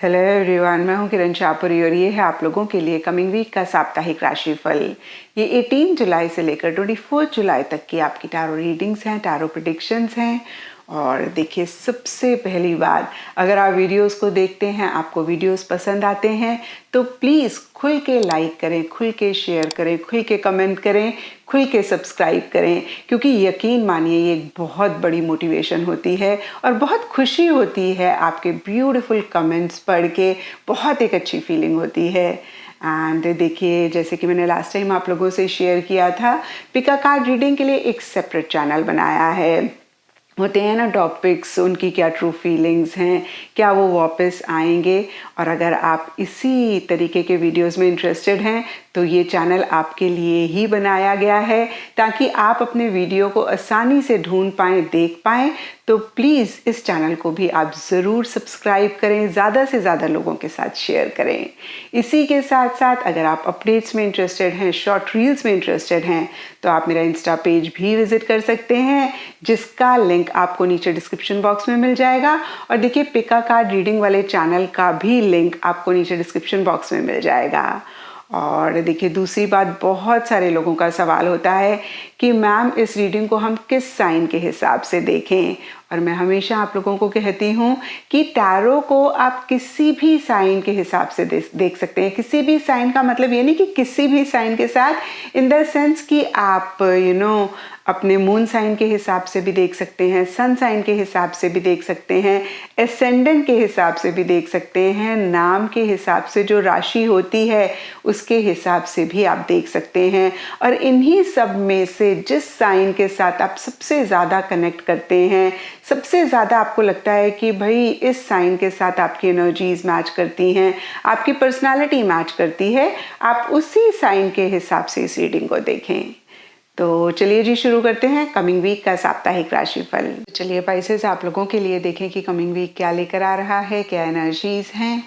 Hello everyone, मैं हूं किरण शाहपुरी और ये है आप लोगों के लिए कमिंग वीक का साप्ताहिक राशिफल। ये 18 जुलाई से लेकर 24 जुलाई तक की आपकी टैरो रीडिंग्स हैं, टैरो प्रेडिक्शंस हैं। और देखिए, सबसे पहली बात, अगर आप वीडियोस को देखते हैं, आपको वीडियोस पसंद आते हैं तो प्लीज़ खुल के लाइक करें, खुल के शेयर करें, खुल के कमेंट करें, खुल के सब्सक्राइब करें, क्योंकि यकीन मानिए ये एक बहुत बड़ी मोटिवेशन होती है और बहुत खुशी होती है आपके ब्यूटीफुल कमेंट्स पढ़ के। बहुत एक अच्छी फीलिंग होती है। एंड देखिए, जैसे कि मैंने लास्ट टाइम आप लोगों से शेयर किया था, पिका कार्ड रीडिंग के लिए एक सेपरेट चैनल बनाया है। होते हैं ना टॉपिक्स, उनकी क्या ट्रू फीलिंग्स हैं, क्या वो वापस आएंगे। और अगर आप इसी तरीके के वीडियोस में इंटरेस्टेड हैं तो ये चैनल आपके लिए ही बनाया गया है, ताकि आप अपने वीडियो को आसानी से ढूंढ पाएँ, देख पाएँ। तो प्लीज़ इस चैनल को भी आप ज़रूर सब्सक्राइब करें, ज़्यादा से ज़्यादा लोगों के साथ शेयर करें। इसी के साथ साथ अगर आप अपडेट्स में इंटरेस्टेड हैं, शॉर्ट रील्स में इंटरेस्टेड हैं, तो आप मेरा इंस्टा पेज भी विजिट कर सकते हैं, जिसका लिंक आपको नीचे डिस्क्रिप्शन बॉक्स में मिल जाएगा। और देखिए, पिका कार्ड रीडिंग वाले चैनल का भी लिंक आपको नीचे डिस्क्रिप्शन बॉक्स में मिल जाएगा। और देखिए, दूसरी बात, बहुत सारे लोगों का सवाल होता है कि मैम इस रीडिंग को हम किस साइन के हिसाब से देखें। और मैं हमेशा आप लोगों को कहती हूँ कि टैरो को आप किसी भी साइन के हिसाब से देख सकते हैं। किसी भी साइन का मतलब ये नहीं कि किसी भी साइन के साथ, इन द सेंस कि आप अपने मून साइन के हिसाब से भी देख सकते हैं, सन साइन के हिसाब से भी देख सकते हैं, एसेंडेंट के हिसाब से भी देख सकते हैं, नाम के हिसाब से जो राशि होती है उसके हिसाब से भी आप देख सकते हैं। और इन्हीं सब में से जिस साइन के साथ आप सबसे ज़्यादा कनेक्ट करते हैं, सबसे ज़्यादा आपको लगता है कि भाई इस साइन के साथ आपकी एनर्जीज मैच करती हैं, आपकी पर्सनालिटी मैच करती है, आप उसी साइन के हिसाब से इस रीडिंग को देखें। तो चलिए जी, शुरू करते हैं कमिंग वीक का साप्ताहिक राशिफल। चलिए पाइसेस, आप लोगों के लिए देखें कि कमिंग वीक क्या लेकर आ रहा है, क्या एनर्जीज हैं।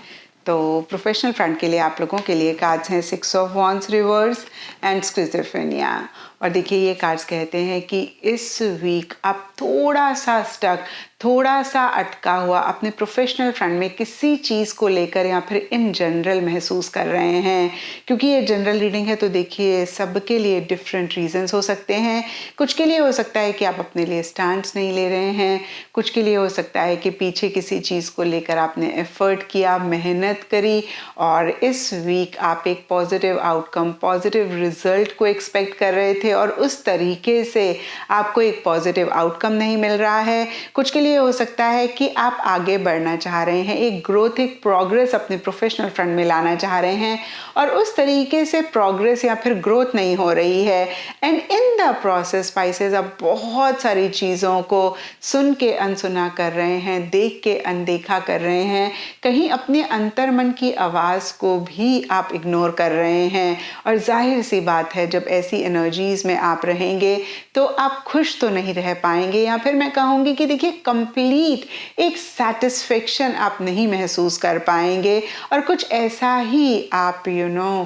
तो प्रोफेशनल फ्रंट के लिए आप लोगों के लिए कार्ड्स हैं 6 of wands reverse and schizophrenia. और देखिए, ये कार्ड्स कहते हैं कि इस वीक आप थोड़ा सा स्टक, थोड़ा सा अटका हुआ अपने प्रोफेशनल फ्रंट में किसी चीज़ को लेकर या फिर इन जनरल महसूस कर रहे हैं। क्योंकि ये जनरल रीडिंग है तो देखिए, सबके लिए डिफरेंट रीजंस हो सकते हैं। कुछ के लिए हो सकता है कि आप अपने लिए स्टैंड नहीं ले रहे हैं, कुछ के लिए हो सकता है कि पीछे किसी चीज़ को लेकर आपने एफर्ट किया, मेहनत करी और इस वीक आप एक पॉजिटिव आउटकम, पॉजिटिव रिजल्ट को एक्सपेक्ट कर रहे थे और उस तरीके से आपको एक पॉजिटिव आउटकम नहीं मिल रहा है। कुछ के लिए हो सकता है कि आप आगे बढ़ना चाह रहे हैं, एक ग्रोथ, एक प्रोग्रेस अपने प्रोफेशनल फ्रंट में लाना चाह रहे हैं और उस तरीके से प्रोग्रेस या फिर ग्रोथ नहीं हो रही है। And in the process spices आप बहुत सारी चीज़ों को सुन के अनसुना कर रहे हैं, देख के अनदेखा कर रहे हैं, कहीं अपने अंतर मन की आवाज़ को भी आप इग्नोर कर रहे हैं। और जाहिर सी बात है, जब ऐसी एनर्जीज में आप रहेंगे तो आप खुश तो नहीं रह पाएंगे, या फिर मैं कहूँगी कि देखिए, कंप्लीट एक सेटिस्फेक्शन आप नहीं महसूस कर पाएंगे। और कुछ ऐसा ही आप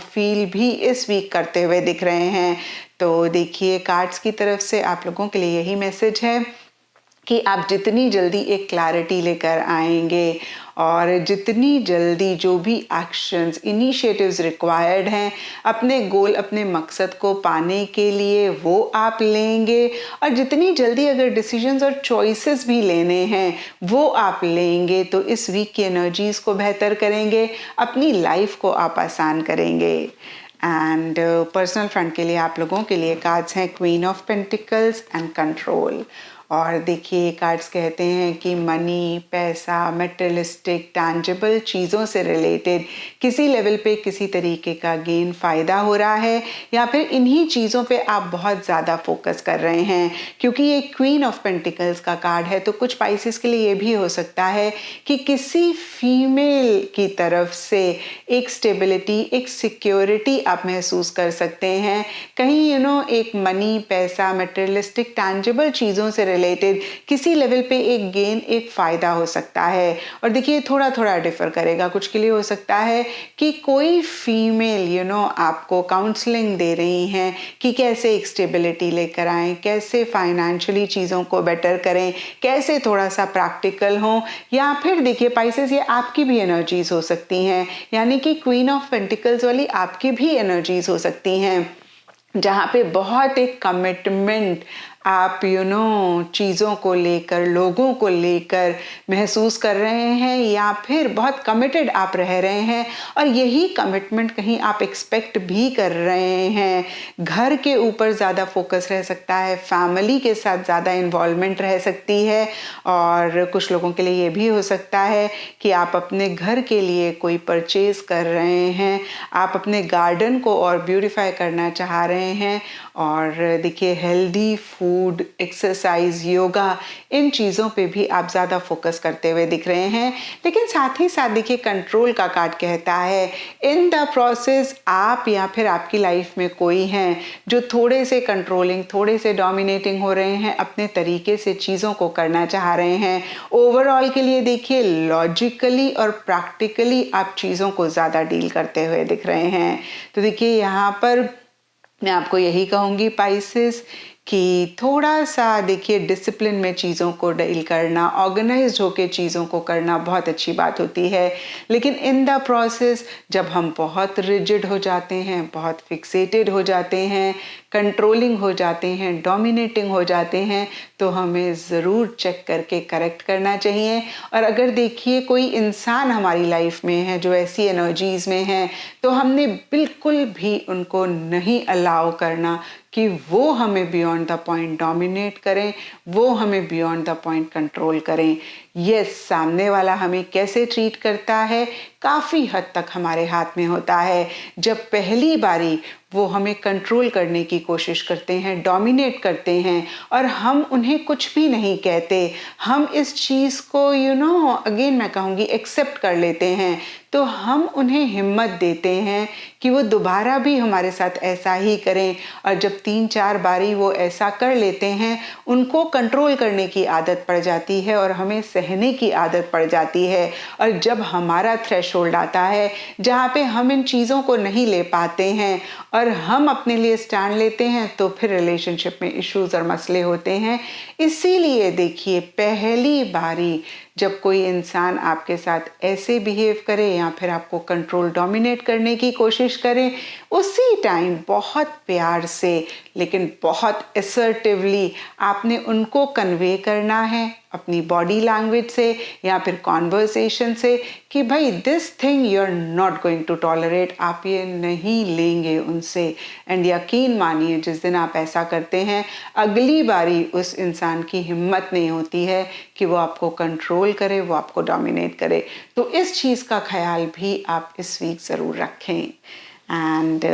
फील भी इस वीक करते हुए दिख रहे हैं। तो देखिए, कार्ड्स की तरफ से आप लोगों के लिए यही मैसेज है कि आप जितनी जल्दी एक क्लैरिटी लेकर आएंगे और जितनी जल्दी जो भी एक्शंस, इनिशिएटिव्स रिक्वायर्ड हैं अपने गोल, अपने मकसद को पाने के लिए, वो आप लेंगे। और जितनी जल्दी अगर डिसीजंस और चॉइसेस भी लेने हैं वो आप लेंगे, तो इस वीक की एनर्जीज को बेहतर करेंगे, अपनी लाइफ को आप आसान करेंगे। एंड पर्सनल फ्रंट के लिए आप लोगों के लिए कार्ड्स हैं queen of pentacles and control. और देखिए, कार्ड्स कहते हैं कि मनी, पैसा, मटेरियलिस्टिक, टैंजिबल चीज़ों से रिलेटेड किसी लेवल पे किसी तरीके का गेन, फ़ायदा हो रहा है, या फिर इन्हीं चीज़ों पे आप बहुत ज़्यादा फोकस कर रहे हैं। क्योंकि ये क्वीन ऑफ पेंटिकल्स का कार्ड है तो कुछ पाइसेस के लिए ये भी हो सकता है कि किसी फीमेल की तरफ से एक स्टेबिलिटी, एक सिक्योरिटी आप महसूस कर सकते हैं। कहीं एक मनी, पैसा, मटेरियलिस्टिक, टैंजिबल चीज़ों से रिलेटेड किसी लेवल पे एक गेन, एक फ़ायदा हो सकता है। और देखिए थोड़ा थोड़ा डिफ़र करेगा, कुछ के लिए हो सकता है कि कोई फीमेल आपको काउंसलिंग दे रही हैं कि कैसे एक स्टेबिलिटी लेकर आएँ, कैसे फाइनेंशियली चीज़ों को बेटर करें, कैसे थोड़ा सा प्रैक्टिकल हों। या फिर देखिए पाइसेस, ये आपकी भी एनर्जीज हो सकती हैं, यानी कि क्वीन ऑफ पेंटिकल्स वाली आपकी भी एनर्जीज हो सकती हैं, जहाँ पे बहुत एक कमिटमेंट आप चीज़ों को लेकर, लोगों को लेकर महसूस कर रहे हैं, या फिर बहुत कमिटेड आप रह रहे हैं और यही कमिटमेंट कहीं आप एक्सपेक्ट भी कर रहे हैं। घर के ऊपर ज़्यादा फोकस रह सकता है, फैमिली के साथ ज़्यादा इन्वॉल्वमेंट रह सकती है। और कुछ लोगों के लिए ये भी हो सकता है कि आप अपने घर के लिए कोई परचेज कर रहे हैं, आप अपने गार्डन को और ब्यूटिफाई करना चाह रहे हैं। और देखिए हेल्दी फूड, एक्सरसाइज, योगा, इन चीज़ों पे भी आप ज़्यादा फोकस करते हुए दिख रहे हैं। लेकिन साथ ही साथ देखिए कंट्रोल का कार्ड कहता है इन द प्रोसेस आप या फिर आपकी लाइफ में कोई हैं जो थोड़े से कंट्रोलिंग, थोड़े से डोमिनेटिंग हो रहे हैं, अपने तरीके से चीज़ों को करना चाह रहे हैं। ओवरऑल के लिए देखिए लॉजिकली और प्रैक्टिकली आप चीज़ों को ज़्यादा डील करते हुए दिख रहे हैं। तो देखिए यहाँ पर मैं आपको यही कहूँगी पाइसेस कि थोड़ा सा देखिए डिसिप्लिन में चीज़ों को डील करना, ऑर्गेनाइज्ड होकर चीज़ों को करना बहुत अच्छी बात होती है। लेकिन इन द प्रोसेस जब हम बहुत रिजिड हो जाते हैं, बहुत फिक्सेटेड हो जाते हैं, कंट्रोलिंग हो जाते हैं, डोमिनेटिंग हो जाते हैं, तो हमें ज़रूर चेक करके करेक्ट करना चाहिए। और अगर देखिए कोई इंसान हमारी लाइफ में है जो ऐसी एनर्जीज़ में है, तो हमने बिल्कुल भी उनको नहीं अलाउ करना कि वो हमें बियॉन्ड द पॉइंट डोमिनेट करें, वो हमें बियॉन्ड द पॉइंट कंट्रोल करें। यस, सामने वाला हमें कैसे ट्रीट करता है काफ़ी हद तक हमारे हाथ में होता है। जब पहली बारी वो हमें कंट्रोल करने की कोशिश करते हैं, डोमिनेट करते हैं और हम उन्हें कुछ भी नहीं कहते, हम इस चीज़ को अगेन मैं कहूँगी एक्सेप्ट कर लेते हैं, तो हम उन्हें हिम्मत देते हैं कि वो दोबारा भी हमारे साथ ऐसा ही करें। और जब 3-4 बारी वो ऐसा कर लेते हैं, उनको कंट्रोल करने की आदत पड़ जाती है और हमें सहने की आदत पड़ जाती है। और जब हमारा थ्रेशोल्ड आता है जहाँ पे हम इन चीज़ों को नहीं ले पाते हैं और हम अपने लिए स्टैंड लेते हैं, तो फिर रिलेशनशिप में इश्यूज और मसले होते हैं। इसीलिए देखिए पहली बारी जब कोई इंसान आपके साथ ऐसे बिहेव करे या फिर आपको कंट्रोल डोमिनेट करने की कोशिश करे, उसी टाइम बहुत प्यार से लेकिन बहुत असर्टिवली आपने उनको कन्वे करना है अपनी बॉडी लैंग्वेज से या फिर कॉन्वर्सेशन से कि भाई this thing you are not going to tolerate, आप ये नहीं लेंगे उनसे। एंड यकीन मानिए जिस दिन आप ऐसा करते हैं, अगली बारी उस इंसान की हिम्मत नहीं होती है कि वो आपको कंट्रोल करे, वो आपको डोमिनेट करे। तो इस चीज़ का ख्याल भी आप इस वीक ज़रूर रखें। एंड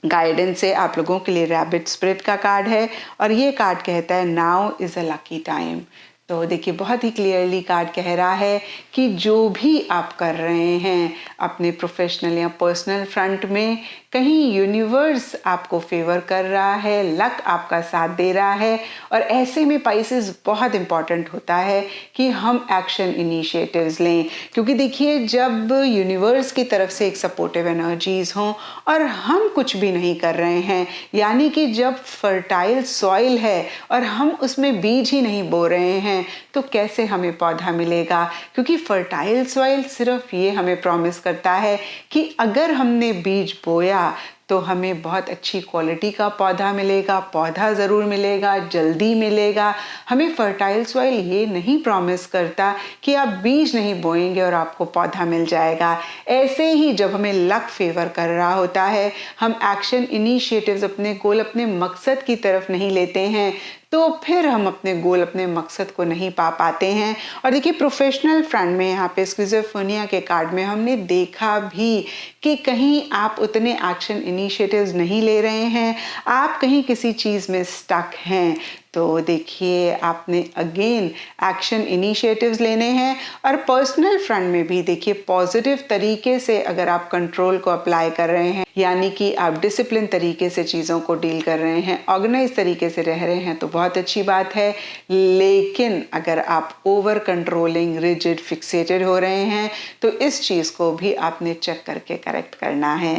गाइडेंस से आप लोगों के लिए रैबिट स्पिरिट का कार्ड है और ये कार्ड कहता है now is a lucky time. तो देखिए बहुत ही क्लियरली कार्ड कह रहा है कि जो भी आप कर रहे हैं अपने प्रोफेशनल या पर्सनल फ्रंट में, कहीं यूनिवर्स आपको फेवर कर रहा है, लक आपका साथ दे रहा है। और ऐसे में पाइसेस बहुत इंपॉर्टेंट होता है कि हम एक्शन इनिशिएटिव्स लें, क्योंकि देखिए जब यूनिवर्स की तरफ से एक सपोर्टिव एनर्जीज हों और हम कुछ भी नहीं कर रहे हैं, यानी कि जब फर्टाइल सॉइल है और हम उसमें बीज ही नहीं बो रहे हैं, तो कैसे हमें पौधा मिलेगा? क्योंकि फर्टाइल सॉइल सिर्फ ये हमें प्रॉमिस करता है कि अगर हमने बीज बोया तो हमें बहुत अच्छी क्वालिटी का पौधा मिलेगा, पौधा ज़रूर मिलेगा, जल्दी मिलेगा। हमें फर्टाइल सॉइल ये नहीं प्रॉमिस करता कि आप बीज नहीं बोएंगे और आपको पौधा मिल जाएगा। ऐसे ही जब हमें लक फेवर कर रहा होता है, हम एक्शन इनिशिएटिव्स, अपने गोल, अपने मकसद की तरफ नहीं लेते हैं, तो फिर हम अपने गोल, अपने मकसद को नहीं पा पाते हैं। और देखिए प्रोफेशनल फ्रंट में यहाँ पे स्किज़ोफ्रेनिया के कार्ड में हमने देखा भी कि कहीं आप उतने एक्शन इनिशिएटिव्स नहीं ले रहे हैं, आप कहीं किसी चीज़ में स्टक हैं। तो देखिए आपने अगेन एक्शन इनिशिएटिव्स लेने हैं और पर्सनल फ्रंट में भी देखिए पॉजिटिव तरीके से अगर आप कंट्रोल को अप्लाई कर रहे हैं, यानी कि आप डिसिप्लिन तरीके से चीज़ों को डील कर रहे हैं, ऑर्गेनाइज तरीके से रह रहे हैं, तो बहुत अच्छी बात है। लेकिन अगर आप ओवर कंट्रोलिंग, रिजिड, फिक्सेटेड हो रहे हैं तो इस चीज़ को भी आपने चेक करके करेक्ट करना है।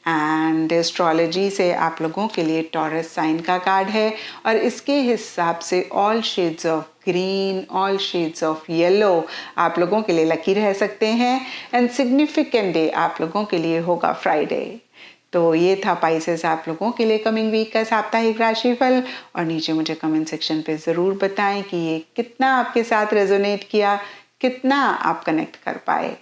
एंड एस्ट्रोलॉजी से आप लोगों के लिए टॉरस साइन का कार्ड है और इसके हिसाब से all shades of green, all shades of yellow आप लोगों के लिए लकी रह सकते हैं। एंड सिग्निफिकेंट डे आप लोगों के लिए होगा फ्राइडे। तो ये था पाइसेस आप लोगों के लिए कमिंग वीक का साप्ताहिक राशिफल। और नीचे मुझे कमेंट सेक्शन पे ज़रूर बताएं कि ये कितना आपके साथ रेजोनेट किया, कितना आप कनेक्ट कर पाए।